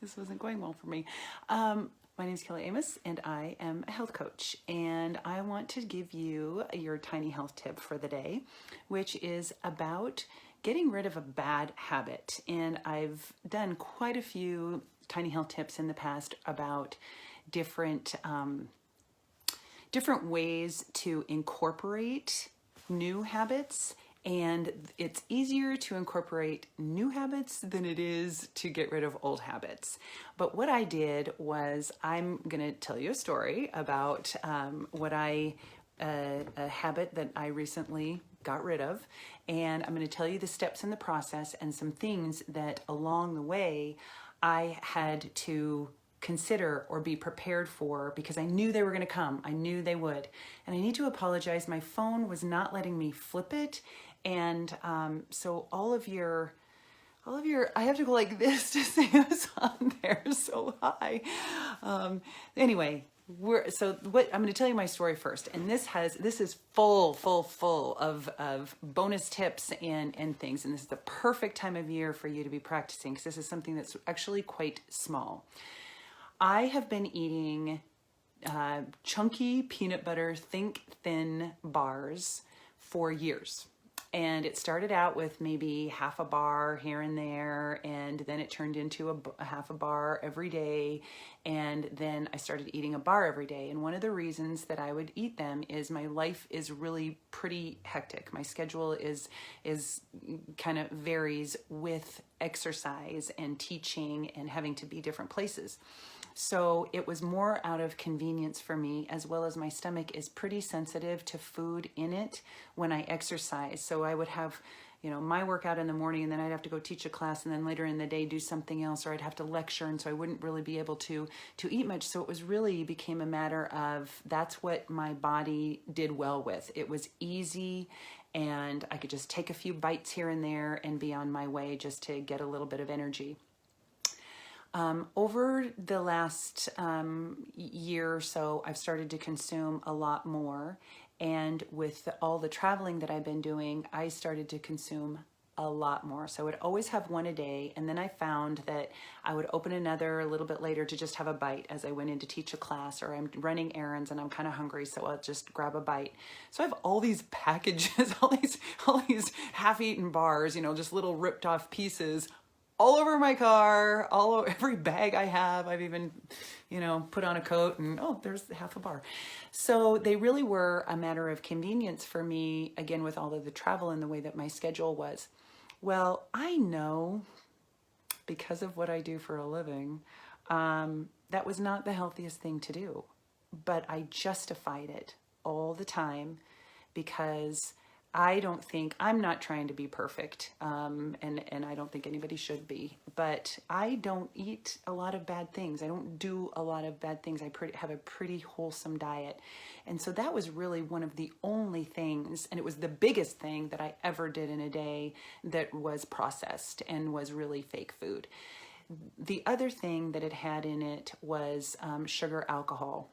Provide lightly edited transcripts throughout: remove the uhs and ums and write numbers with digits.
This wasn't going well for me. My name is Kelly Amos, and I am a health coach. And I want to give you your tiny health tip for the day, which is about getting rid of a bad habit. And I've done quite a few tiny health tips in the past about different different ways to incorporate new habits. And it's easier to incorporate new habits than it is to get rid of old habits. But what I did was, I'm going to tell you a story about a habit that I recently got rid of. And I'm going to tell you the steps in the process and some things that along the way I had to consider or be prepared for, because I knew they were going to come. I knew they would. And I need to apologize. My phone was not letting me flip it. And so all of your, I have to go like this to see who's on there so high. Anyway, I'm going to tell you my story first. And this is full of bonus tips and things. And this is the perfect time of year for you to be practicing, because this is something that's actually quite small. I have been eating chunky peanut butter, think thin bars for years. And it started out with maybe half a bar here and there, and then it turned into a half a bar every day, and then I started eating a bar every day. And one of the reasons that I would eat them is my life is really pretty hectic. My schedule is kind of varies with exercise and teaching and having to be different places. So it was more out of convenience for me, as well as my stomach is pretty sensitive to food in it when I exercise. So I would have, my workout in the morning, and then I'd have to go teach a class, and then later in the day do something else, or I'd have to lecture, and so I wouldn't really be able to eat much. So it was really became a matter of, that's what my body did well with. It was easy, and I could just take a few bites here and there and be on my way just to get a little bit of energy. Over the last year or so, I've started to consume a lot more. And with all the traveling that I've been doing, I started to consume a lot more. So I would always have one a day. And then I found that I would open another a little bit later to just have a bite as I went in to teach a class, or I'm running errands and I'm kind of hungry, so I'll just grab a bite. So I have all these packages, all these half-eaten bars, just little ripped off pieces all over my car, all over every bag I have. I've even, put on a coat and, there's half a bar. So they really were a matter of convenience for me, again, with all of the travel and the way that my schedule was. Well, I know, because of what I do for a living, that was not the healthiest thing to do. But I justified it all the time, because I'm not trying to be perfect, and I don't think anybody should be, but I don't eat a lot of bad things. I don't do a lot of bad things. I have a pretty wholesome diet. And so that was really one of the only things, and it was the biggest thing that I ever did in a day that was processed and was really fake food. The other thing that it had in it was sugar alcohol.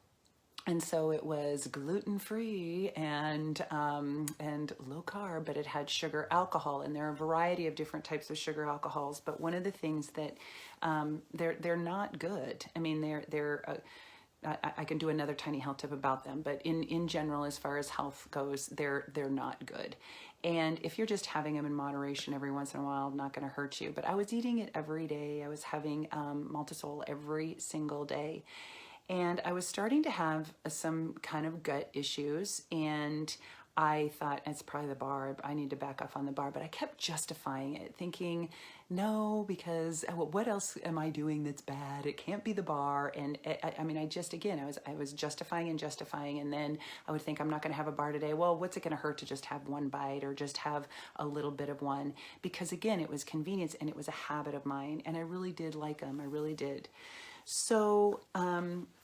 And so it was gluten-free and low carb, but it had sugar alcohol, and there are a variety of different types of sugar alcohols. But one of the things that they're not good. I mean, I can do another tiny health tip about them, but in general, as far as health goes, they're not good. And if you're just having them in moderation every once in a while, not going to hurt you. But I was eating it every day. I was having Maltosol every single day. And I was starting to have some kind of gut issues, and I thought, it's probably the bar. I need to back off on the bar. But I kept justifying it, thinking, no, because what else am I doing that's bad? It can't be the bar. And I was justifying, and then I would think, I'm not going to have a bar today. Well, what's it going to hurt to just have one bite or just have a little bit of one? Because again, it was convenience, and it was a habit of mine, and I really did like them. I really did. So,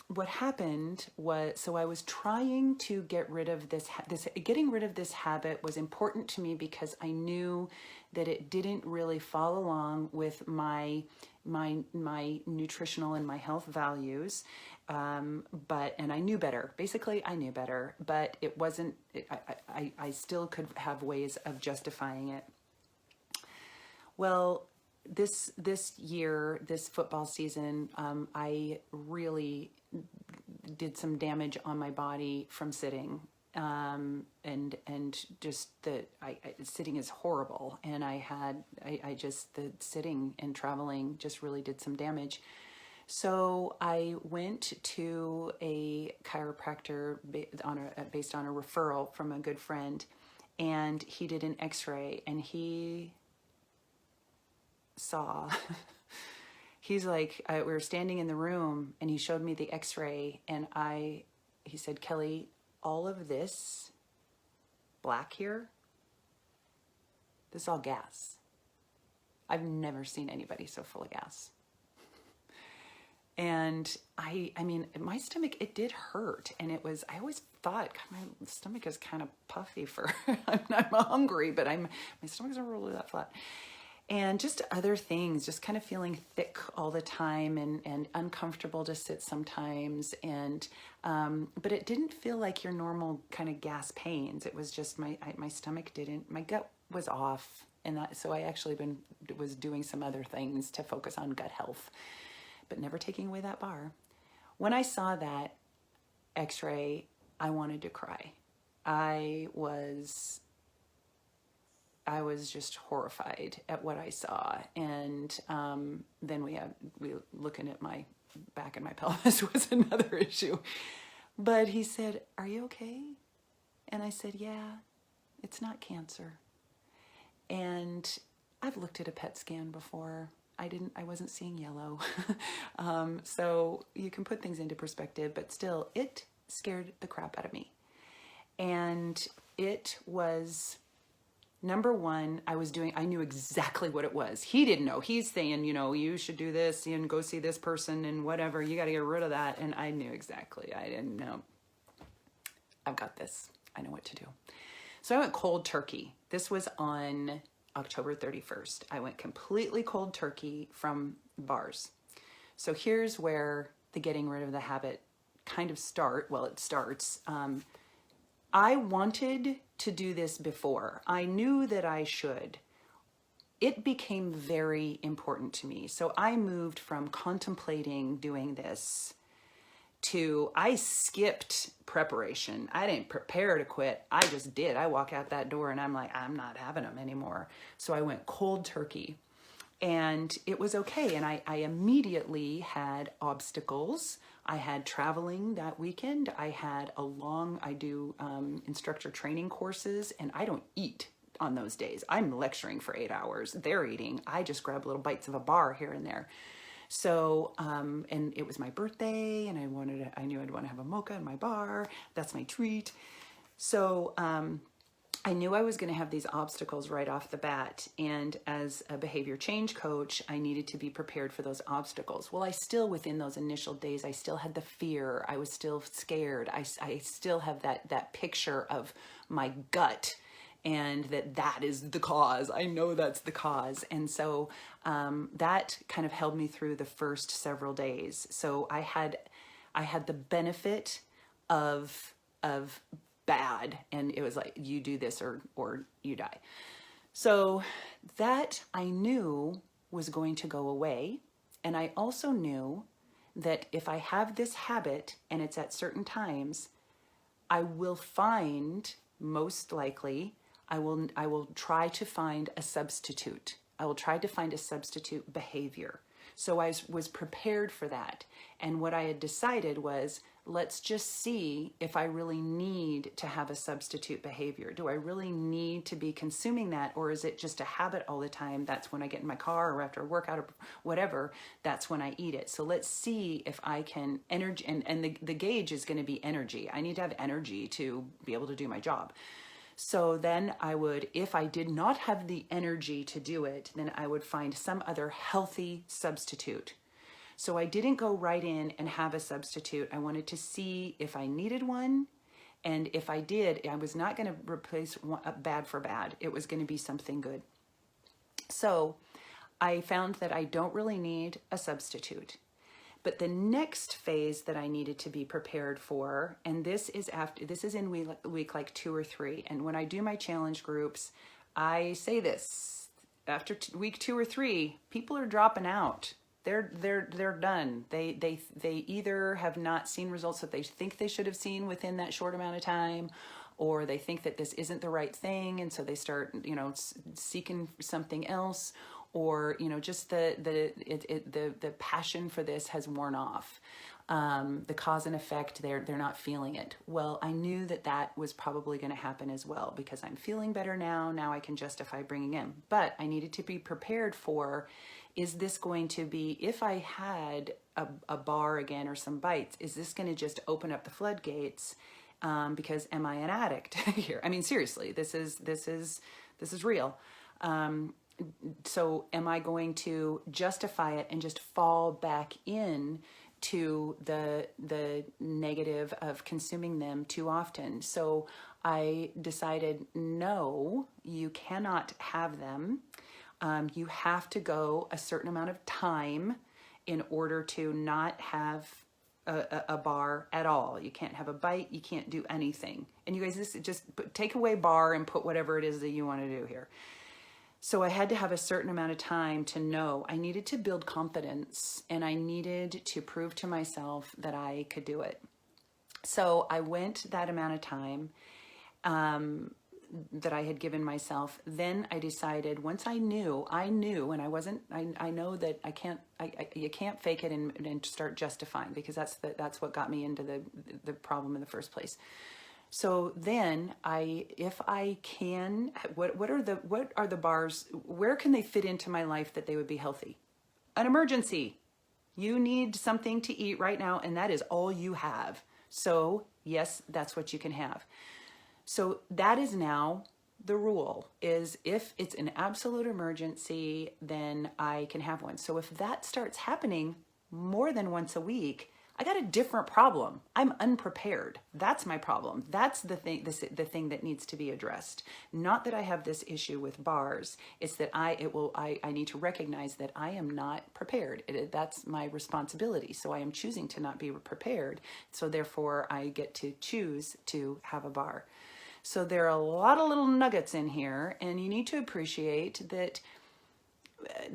what happened was, I was trying to get rid of getting rid of this habit was important to me, because I knew that it didn't really follow along with my nutritional and my health values. And I knew better. Basically, I knew better, but it wasn't, I still could have ways of justifying it. Well, this year, this football season, I really did some damage on my body from sitting. And just sitting is horrible. And I just, the sitting and traveling just really did some damage. So I went to a chiropractor based on a referral from a good friend, and he did an x-ray, and he saw, he's like, we were standing in the room, and he showed me the x-ray, and he said, Kelly, all of this black here, this is all gas. I've never seen anybody so full of gas. And I mean, my stomach, it did hurt. And I always thought, God, my stomach is kind of puffy I'm hungry, but my stomach's never really that flat. And just other things, just kind of feeling thick all the time and uncomfortable to sit sometimes. And, but it didn't feel like your normal kind of gas pains. It was just my stomach my gut was off. And so I actually was doing some other things to focus on gut health, but never taking away that bar. When I saw that x-ray, I wanted to cry. I was just horrified at what I saw. And then we looking at my back and my pelvis was another issue. But he said, are you okay? And I said, yeah, it's not cancer. And I've looked at a PET scan before. I wasn't seeing yellow. So you can put things into perspective, but still, it scared the crap out of me. And it was, number one, I knew exactly what it was. He didn't know. He's saying, you should do this and go see this person and whatever. You got to get rid of that. And I knew exactly. I didn't know. I've got this. I know what to do. So I went cold turkey. This was on October 31st. I went completely cold turkey from bars. So here's where the getting rid of the habit kind of starts. I wanted to do this before. I knew that I should. It became very important to me. So I moved from contemplating doing this to, I skipped preparation. I didn't prepare to quit. I just did. I walk out that door and I'm like, I'm not having them anymore. So I went cold turkey, and it was okay. And I immediately had obstacles. I had traveling that weekend. I had I do instructor training courses, and I don't eat on those days. I'm lecturing for 8 hours. They're eating. I just grab little bites of a bar here and there. So, and it was my birthday, and I knew I'd want to have a mocha in my bar. That's my treat. So, I knew I was going to have these obstacles right off the bat. And as a behavior change coach, I needed to be prepared for those obstacles. Well, within those initial days, I still had the fear. I was still scared. I still have that picture of my gut, and that is the cause. I know that's the cause. And so that kind of held me through the first several days. So I had the benefit of bad, and it was like, you do this or you die. So that I knew was going to go away. And I also knew that if I have this habit and it's at certain times, I will find, most likely, I will try to find a substitute. I will try to find a substitute behavior. So I was prepared for that. And what I had decided was, let's just see if I really need to have a substitute behavior. Do I really need to be consuming that? Or is it just a habit all the time? That's when I get in my car or after a workout or whatever, that's when I eat it. So let's see if I can energy, and the gauge is going to be energy. I need to have energy to be able to do my job. So then if I did not have the energy to do it, then I would find some other healthy substitute. So I didn't go right in and have a substitute. I wanted to see if I needed one. And if I did, I was not going to replace bad for bad. It was going to be something good. So I found that I don't really need a substitute. But the next phase that I needed to be prepared for, and this is in week like 2 or 3. And when I do my challenge groups, I say this, after week 2 or 3, people are dropping out. They're done. They either have not seen results that they think they should have seen within that short amount of time, or they think that this isn't the right thing, and so they start, seeking something else, or just the passion for this has worn off. The cause and effect, they're not feeling it. Well, I knew that was probably going to happen as well, because I'm feeling better now. Now I can justify bringing in, but I needed to be prepared for, is this going to be, if I had a bar again or some bites, is this going to just open up the floodgates? Because am I an addict here? I mean, seriously, this is real. So am I going to justify it and just fall back in to the negative of consuming them too often? So I decided, no, you cannot have them. You have to go a certain amount of time in order to not have a bar at all. You can't have a bite. You can't do anything. And you guys, take away bar and put whatever it is that you want to do here. So I had to have a certain amount of time to know. I needed to build confidence, and I needed to prove to myself that I could do it. So I went that amount of time that I had given myself. Then I decided, once I knew, and I know that you can't fake it and start justifying, because that's what got me into the problem in the first place. So then if I can, what are the bars, where can they fit into my life that they would be healthy? An emergency. You need something to eat right now, and that is all you have. So yes, that's what you can have. So that is now the rule, is if it's an absolute emergency, then I can have one. So if that starts happening more than once a week, I got a different problem. I'm unprepared. That's my problem. That's the thing that needs to be addressed. Not that I have this issue with bars. It's that I need to recognize that I am not prepared. That's my responsibility. So I am choosing to not be prepared. So therefore I get to choose to have a bar. So there are a lot of little nuggets in here, and you need to appreciate that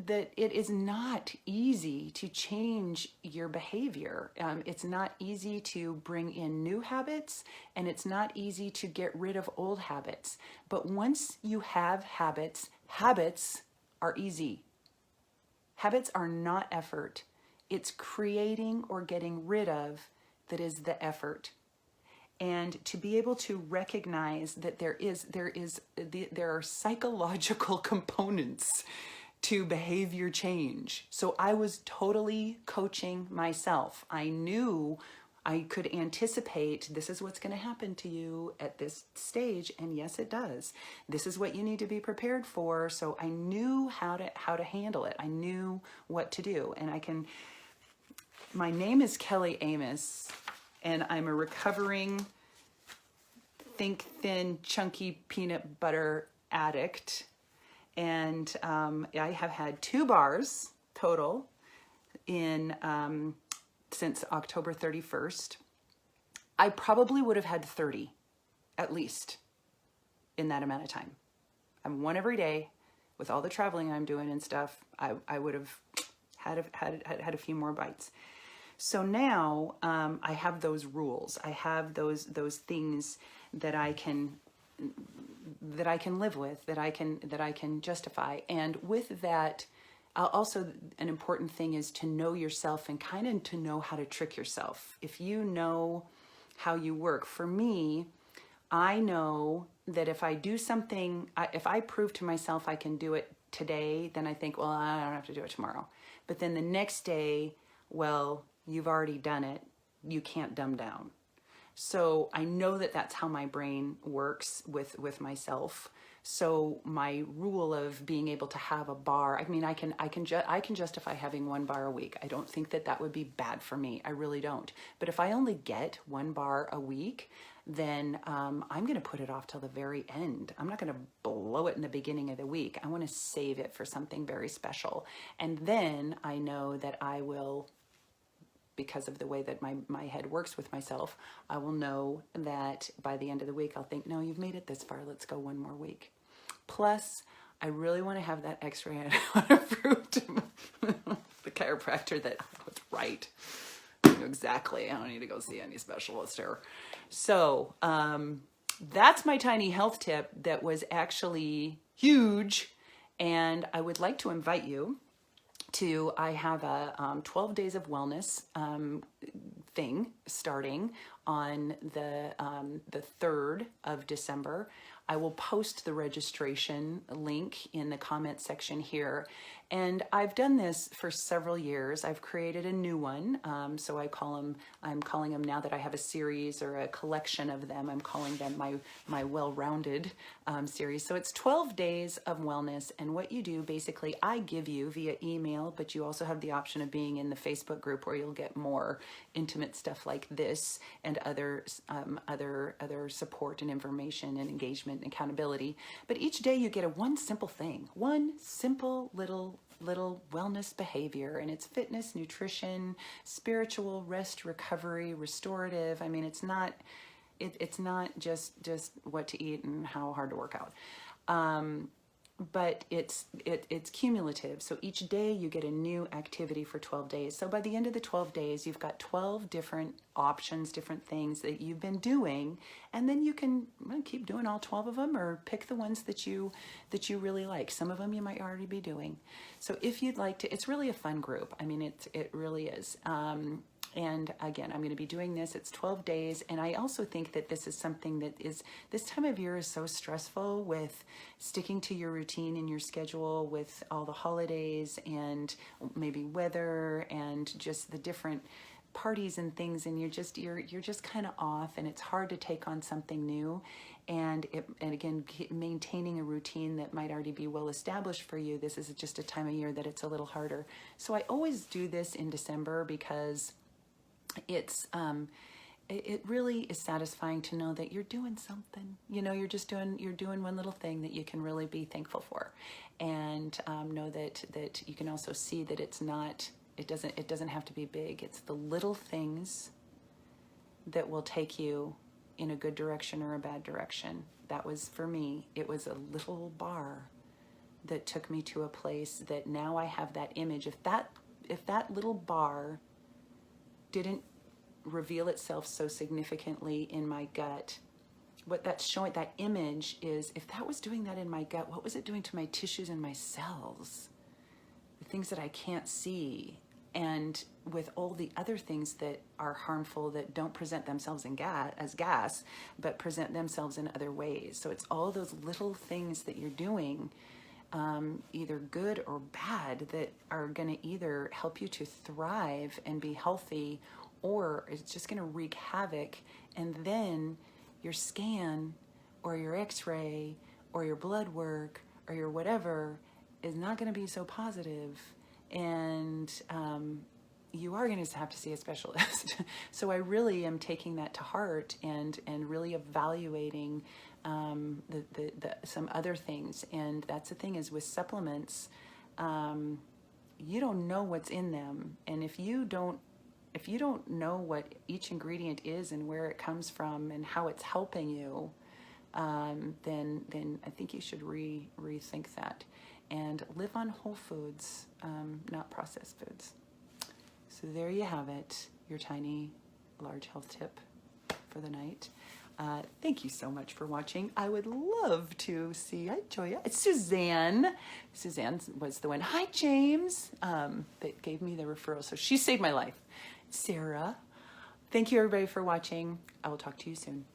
it is not easy to change your behavior. It's not easy to bring in new habits, and it's not easy to get rid of old habits. But once you have habits, habits are easy. Habits are not effort. It's creating or getting rid of that is the effort. And to be able to recognize that there are psychological components to behavior change. So I was totally coaching myself. I knew I could anticipate, this is what's going to happen to you at this stage, and yes, it does. This is what you need to be prepared for. So I knew how to handle it. I knew what to do. And my name is Kelly Amos, and I'm a recovering think thin, chunky peanut butter addict. And I have had 2 bars total since October 31st. I probably would have had 30, at least, in that amount of time. I'm one every day. With all the traveling I'm doing and stuff, I would have had a few more bites. So now I have those rules. I have those things that I can live with, that I can justify. And with that, also an important thing is to know yourself and kind of to know how to trick yourself. If you know how you work. For me, I know that if I do something, if I prove to myself I can do it today, then I think, well, I don't have to do it tomorrow. But then the next day, well, you've already done it. You can't dumb down. So I know that that's how my brain works with myself. So my rule of being able to have a bar, I mean, I can justify having 1 bar a week. I don't think that would be bad for me. I really don't. But if I only get 1 bar a week, then I'm going to put it off till the very end. I'm not going to blow it in the beginning of the week. I want to save it for something very special. And then I know that I will, because of the way that my head works with myself, I will know that by the end of the week, I'll think, no, you've made it this far. Let's go 1 more week. Plus, I really want to have that x-ray and I want to prove to the chiropractor that I was right. Exactly. I don't need to go see any specialist here. So that's my tiny health tip that was actually huge. And I would like to invite you to, I have a 12 days of wellness thing starting on the 3rd of December. I will post the registration link in the comment section here. And I've done this for several years. I've created a new one. So I'm calling them, now that I have a series or a collection of them, I'm calling them my well-rounded series. So it's 12 days of wellness. And what you do, basically, I give you via email, but you also have the option of being in the Facebook group where you'll get more intimate stuff like this and other support and information and engagement and accountability. But each day you get one simple thing, one simple little wellness behavior, and it's fitness, nutrition, spiritual, rest, recovery, restorative. I mean, it's not just what to eat and how hard to work out. But it's cumulative. So each day you get a new activity for 12 days. So by the end of the 12 days, you've got 12 different options, different things that you've been doing. And then you can keep doing all 12 of them or pick the ones that you really like. Some of them you might already be doing. So if you'd like to, it's really a fun group. I mean, it really is. And again, I'm going to be doing this. It's 12 days. And I also think that this is something that is, this time of year is so stressful with sticking to your routine and your schedule with all the holidays and maybe weather and just the different parties and things. And you're just kind of off, and it's hard to take on something new. And again, maintaining a routine that might already be well established for you. This is just a time of year that it's a little harder. So I always do this in December because it really is satisfying to know that you're doing something. You know, you're doing one little thing that you can really be thankful for, and know that you can also see that it doesn't have to be big. It's the little things that will take you in a good direction or a bad direction. That was, for me, it was a little bar that took me to a place that now I have that image. If that little bar didn't reveal itself so significantly in my gut, what that's showing, that image is, if that was doing that in my gut, what was it doing to my tissues and my cells? The things that I can't see, and with all the other things that are harmful that don't present themselves as gas, but present themselves in other ways. So it's all those little things that you're doing, either good or bad, that are going to either help you to thrive and be healthy, or it's just going to wreak havoc. And then your scan or your x-ray or your blood work or your whatever is not going to be so positive, and you are going to have to see a specialist. So I really am taking that to heart and really evaluating some other things. And that's the thing, is with supplements, you don't know what's in them, and if you don't know what each ingredient is and where it comes from and how it's helping you, then I think you should rethink that and live on whole foods, not processed foods. So there you have it, your tiny, large health tip for the night. Thank you so much for watching. I would love to see, hi Joya, it's Suzanne. Suzanne was the one, hi James, that gave me the referral. So she saved my life. Sarah, thank you everybody for watching. I will talk to you soon.